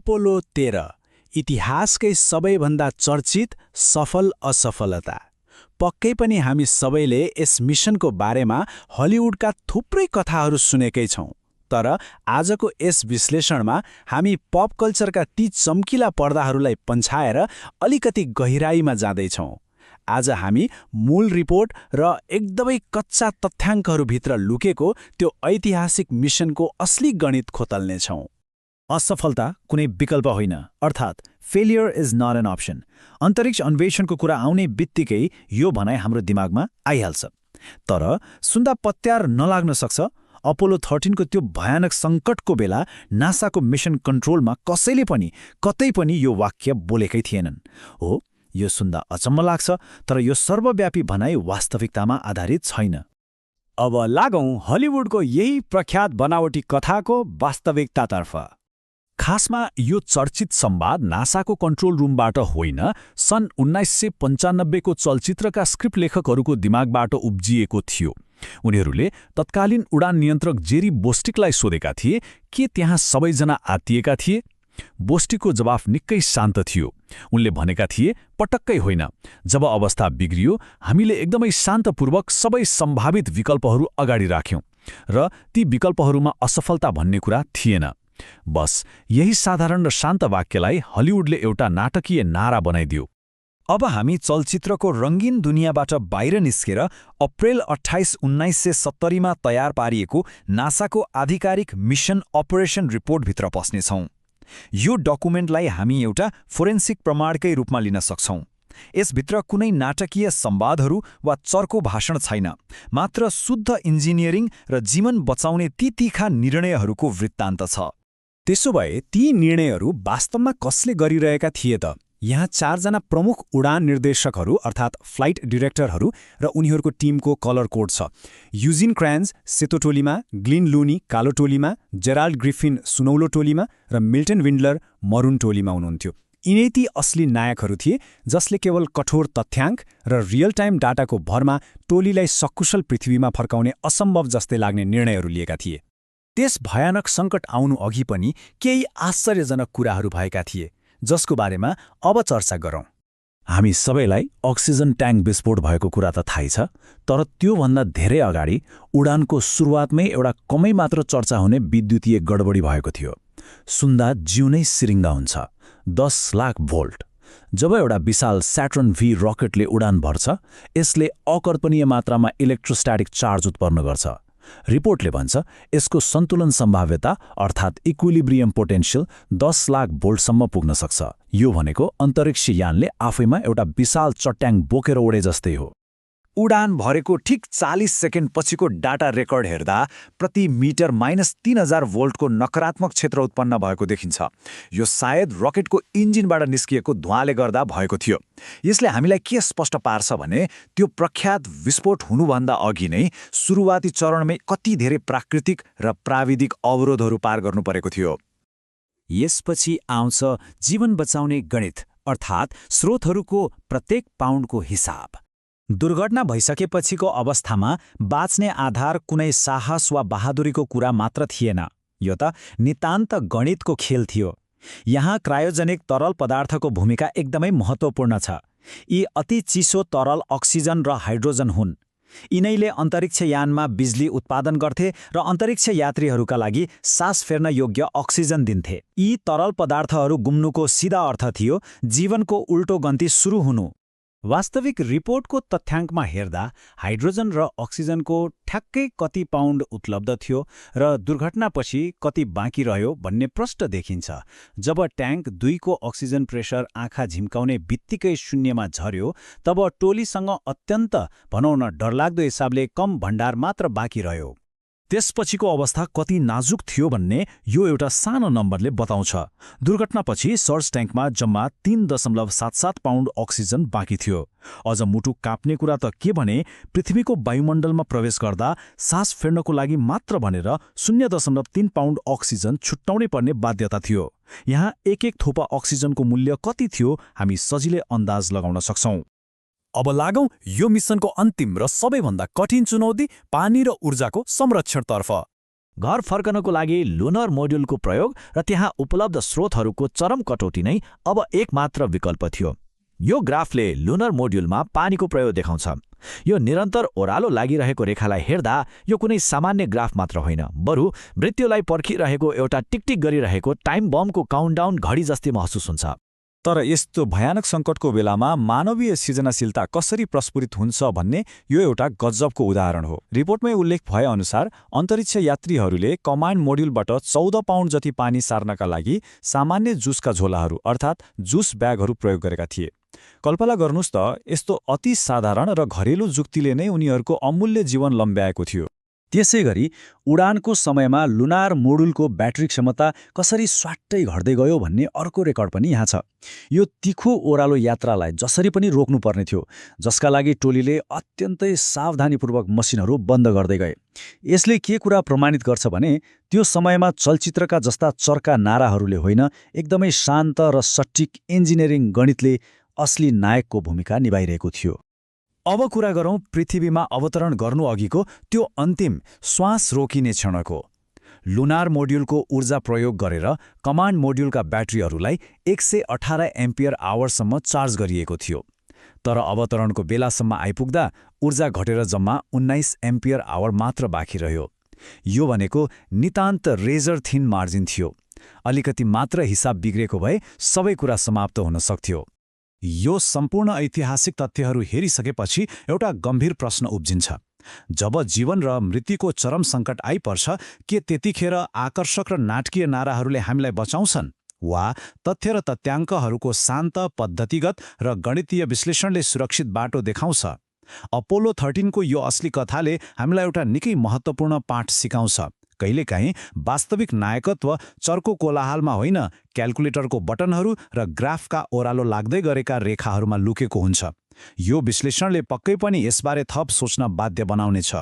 Apollo 13 इतिहासकै सबैभन्दा चर्चित सफल असफलता। पक्कै पनि हामी सबैले यस मिशनको बारेमा हलिउडका थुप्रै कथाहरू सुनेकै छौं। तर आजको यस विश्लेषणमा हामी पप कल्चरका ती चम्किला पर्दाहरूलाई पन्छाएर अलिकति गहिराईमा जाँदैछौं। आज हामी मूल रिपोर्ट र एकदमै कच्चा तथ्याङ्कहरूभित्र लुकेको त्यो ऐतिहासिक मिशनको असली गणित खोतल्नेछौं। असफलता कुनै विकल्प होइन, अर्थात् failure is not an option. अन्तरिक्ष अन्वेषणको कुरा आउने बित्तिकै यो भनाइ हाम्रो दिमागमा आइहाल्छ। तर सुन्दा पत्यार नलाग्न सक्छ, अपोलो 13 को त्यो भयानक सङ्कटको बेला नासाको मिशन कन्ट्रोलमा कसैले पनि कतै पनि यो वाक्य बोलेकै थिएनन्। हो, यो सुन्दा अचम्म लाग्छ, तर यो सर्वव्यापी भनाइ वास्तविकतामा आधारित छैन। अब लागौं हलिउडको यही प्रख्यात बनावटी कथाको वास्तविकतातर्फ। खासमा यो चर्चित संवाद नासाको कन्ट्रोल रुमबाट होइन, सन् 1995 को चलचित्रका स्क्रिप्ट लेखकहरूको दिमागबाट उब्जिएको थियो। उनीहरूले तत्कालीन उडान नियन्त्रक जेरी बोस्टिकलाई सोधेका थिए, के त्यहाँ सबैजना आत्तिएका थिए? बोस्टिकको जवाफ निकै शान्त थियो। उनले भनेका थिए, पटक्कै होइन। जब अवस्था बिग्रियो, हामीले एकदमै शान्तपूर्वक सबै सम्भावित विकल्पहरू अगाडि राख्यौं र ती विकल्पहरूमा असफलता भन्ने कुरा थिएन। बस यही साधारण र शान्त वाक्यलाई हलिउडले एउटा नाटकीय नारा बनाइदियो। अब हामी चलचित्रको रङ्गीन दुनियाँबाट बाहिर निस्केर अप्रेल 28, 1970 मा तयार पारिएको नासाको आधिकारिक मिशन अपरेसन रिपोर्टभित्र पस्नेछौं। यो डकुमेन्टलाई हामी एउटा फोरेन्सिक प्रमाणकै रूपमा लिन सक्छौं। यसभित्र कुनै नाटकीय संवादहरू वा चर्को भाषण छैन, मात्र शुद्ध इन्जिनियरिङ र जीवन बचाउने ती तीखा निर्णयहरूको वृत्तान्त छ। त्यसो भए ती निर्णयहरू वास्तवमा कसले गरिरहेका थिए त? यहाँ 4 जना प्रमुख उडान निर्देशकहरू अर्थात् फ्लाइट डिरेक्टरहरू र उनीहरूको टिमको कलर कोड छ। युजिन क्रान्ज सेतो टोलीमा, ग्लिन लुनी कालो टोलीमा, जेराल्ड ग्रिफिन सुनौलो टोलीमा र मिल्टन विन्डलर मरुन टोलीमा हुनुहुन्थ्यो। यिनै ती असली नायकहरू थिए जसले केवल कठोर तथ्याङ्क र रियल टाइम डाटाको भरमा टोलीलाई सकुशल पृथ्वीमा फर्काउने असम्भव जस्तै लाग्ने निर्णयहरू लिएका थिए। त्यस भयानक सङ्कट आउनु अघि पनि केही आश्चर्यजनक कुराहरू भएका थिए, जसको बारेमा अब चर्चा गरौँ। हामी सबैलाई अक्सिजन ट्याङ्क विस्फोट भएको कुरा त थाहै छ, तर त्योभन्दा धेरै अगाडि उडानको सुरुवातमै एउटा कमै मात्र चर्चा हुने विद्युतीय गडबडी भएको थियो। सुन्दा जिउ नै सिरिङ्गा हुन्छ। 10 लाख भोल्ट। जब एउटा विशाल स्याटर्न भी रकेटले उडान भर्छ, यसले अकल्पनीय मात्रामा इलेक्ट्रोस्ट्याटिक चार्ज उत्पन्न गर्छ। रिपोर्टले भन्छ यसको सन्तुलन सम्भाव्यता अर्थात् इक्विलिब्रियम पोटेन्सियल 10 लाख भोल्टसम्म पुग्न सक्छ। यो भनेको अन्तरिक्ष यानले आफैमा एउटा विशाल चट्याङ बोकेर उडे जस्तै हो। उडान भरेको ठिक 40 सेकेन्ड पछिको डाटा रेकर्ड हेर्दा प्रति मिटर -3000 भोल्टको नकारात्मक क्षेत्र उत्पन्न भएको देखिन्छ। यो सायद रकेटको इन्जिनबाट निस्किएको धुवाँले गर्दा भएको थियो। यसले हामीलाई के स्पष्ट पार्छ भने त्यो प्रख्यात विस्फोट हुनुभन्दा अघि नै सुरुवाती चरणमै कति धेरै प्राकृतिक र प्राविधिक अवरोधहरू पार गर्नु परेको थियो। यसपछि आउँछ जीवन बचाउने गणित, अर्थात् स्रोतहरूको प्रत्येक पाउन्डको हिसाब। दुर्घटना भइसकेपछिको अवस्थामा बाँच्ने आधार कुनै साहस वा बहादुरीको कुरा मात्र थिएन। यो त नितान्त गणितको खेल थियो। यहाँ क्रायोजेनिक तरल पदार्थको भूमिका एकदमै महत्त्वपूर्ण छ। यी अति चिसो तरल अक्सिजन र हाइड्रोजन हुन्। यिनैले अन्तरिक्ष यानमा बिजुली उत्पादन गर्थे र अन्तरिक्ष यात्रीहरूका लागि सास फेर्न योग्य अक्सिजन दिन्थे। यी तरल पदार्थहरू गुम्नुको सिधा अर्थ थियो जीवनको उल्टो गन्ती सुरु हुनु। वास्तविक रिपोर्टको तथ्याङ्कमा हेर्दा हाइड्रोजन र अक्सिजनको ठ्याक्कै कति पाउन्ड उपलब्ध थियो र दुर्घटनापछि कति बाँकी रह्यो भन्ने प्रष्ट देखिन्छ। जब ट्याङ्क 2 को अक्सिजन प्रेसर आँखा झिम्काउने बित्तिकै शून्यमा झर्यो, तब टोलीसँग अत्यन्त भनौँ न डरलाग्दो हिसाबले कम भण्डार मात्र बाँकी रह्यो। त्यसपछिको अवस्था कति नाजुक थियो भन्ने यो एउटा सानो नम्बरले बताउँछ। दुर्घटनापछि सर्ज ट्याङ्कमा जम्मा 3.77 पाउन्ड अक्सिजन बाँकी थियो। अझ मुटु काप्ने कुरा त के भने पृथ्वीको वायुमण्डलमा प्रवेश गर्दा सास फेर्नको लागि मात्र भनेर 0.3 पाउन्ड अक्सिजन छुट्याउनै पर्ने बाध्यता थियो। यहाँ एक थोपा अक्सिजनको मूल्य कति थियो हामी सजिलै अन्दाज लगाउन सक्छौं। अब लागौं यो मिशनको अन्तिम र सबैभन्दा कठिन चुनौती पानी र ऊर्जाको संरक्षणतर्फ। घर फर्कनको लागि लुनर मोड्युलको प्रयोग र त्यहाँ उपलब्ध स्रोतहरूको चरम कटौती नै अब एकमात्र विकल्प थियो। यो ग्राफले लुनर मोड्युलमा पानीको प्रयोग देखाउँछ। यो निरन्तर ओह्रालो लागिरहेको रेखालाई हेर्दा यो कुनै सामान्य ग्राफ मात्र होइन, बरु मृत्युलाई पर्खिरहेको एउटा टिकटिक गरिरहेको टाइम बमको काउन्टडाउन घडी जस्तै महसुस हुन्छ। तर यस्तो भयानक सङ्कटको बेलामा मानवीय सृजनाशीलता कसरी प्रस्फुरित हुन्छ भन्ने यो एउटा गजबको उदाहरण हो। रिपोर्टमै उल्लेख भएअनुसार अन्तरिक्ष यात्रीहरूले कमान्ड मोड्युलबाट 14 पाउन्ड जति पानी सार्नका लागि सामान्य जुसका झोलाहरू अर्थात् जुस ब्यागहरू प्रयोग गरेका थिए। कल्पना गर्नुस् त, यस्तो अति साधारण र घरेलु जुक्तिले नै उनीहरूको अमूल्य जीवन लम्ब्याएको थियो। त्यसैगरी उडानको समयमा लुनार मोडुलको ब्याट्री क्षमता कसरी स्वाट्टै घट्दै गयो भन्ने अर्को रेकर्ड पनि यहाँ छ। यो तिखो ओह्रालो यात्रालाई जसरी पनि रोक्नुपर्ने थियो, जसका लागि टोलीले अत्यन्तै सावधानीपूर्वक मसिनहरू बन्द गर्दै गए। यसले के कुरा प्रमाणित गर्छ भने त्यो समयमा चलचित्रका जस्ता चर्का नाराहरूले होइन, एकदमै शान्त र सटीक इन्जिनियरिङ गणितले असली नायकको भूमिका निभाइरहेको थियो। अब कुरा गरौँ पृथ्वीमा अवतरण गर्नु अघिको त्यो अन्तिम श्वास रोकिने क्षणको। लुनार मोड्युलको ऊर्जा प्रयोग गरेर कमान्ड मोड्युलका ब्याट्रीहरूलाई 118 एम्पियर आवरसम्म चार्ज गरिएको थियो। तर अवतरणको बेलासम्म आइपुग्दा ऊर्जा घटेर जम्मा 19 एम्पियर आवर मात्र बाँकी रह्यो। यो भनेको नितान्त रेजर थिन मार्जिन थियो। अलिकति मात्र हिसाब बिग्रेको भए सबै कुरा समाप्त हुन सक्थ्यो। यो सम्पूर्ण ऐतिहासिक तथ्यहरू हेरिसकेपछि एउटा गम्भीर प्रश्न उब्जिन्छ। जब जीवन र मृत्युको चरम सङ्कट आइपर्छ, के त्यतिखेर आकर्षक र नाटकीय नाराहरूले हामीलाई बचाउँछन्, वा तथ्य र तथ्याङ्कहरूको शान्त, पद्धतिगत र गणितीय विश्लेषणले सुरक्षित बाटो देखाउँछ? अपोलो 13 को यो असली कथाले हामीलाई एउटा निकै महत्त्वपूर्ण पाठ सिकाउँछ। कहिलेकाहीँ वास्तविक नायकत्व चर्को कोलाहलमा होइन, क्याल्कुलेटरको बटनहरू र ग्राफका ओह्रालो लाग्दै गरेका रेखाहरूमा लुकेको हुन्छ। यो विश्लेषणले पक्कै पनि यसबारे थप सोच्न बाध्य बनाउनेछ।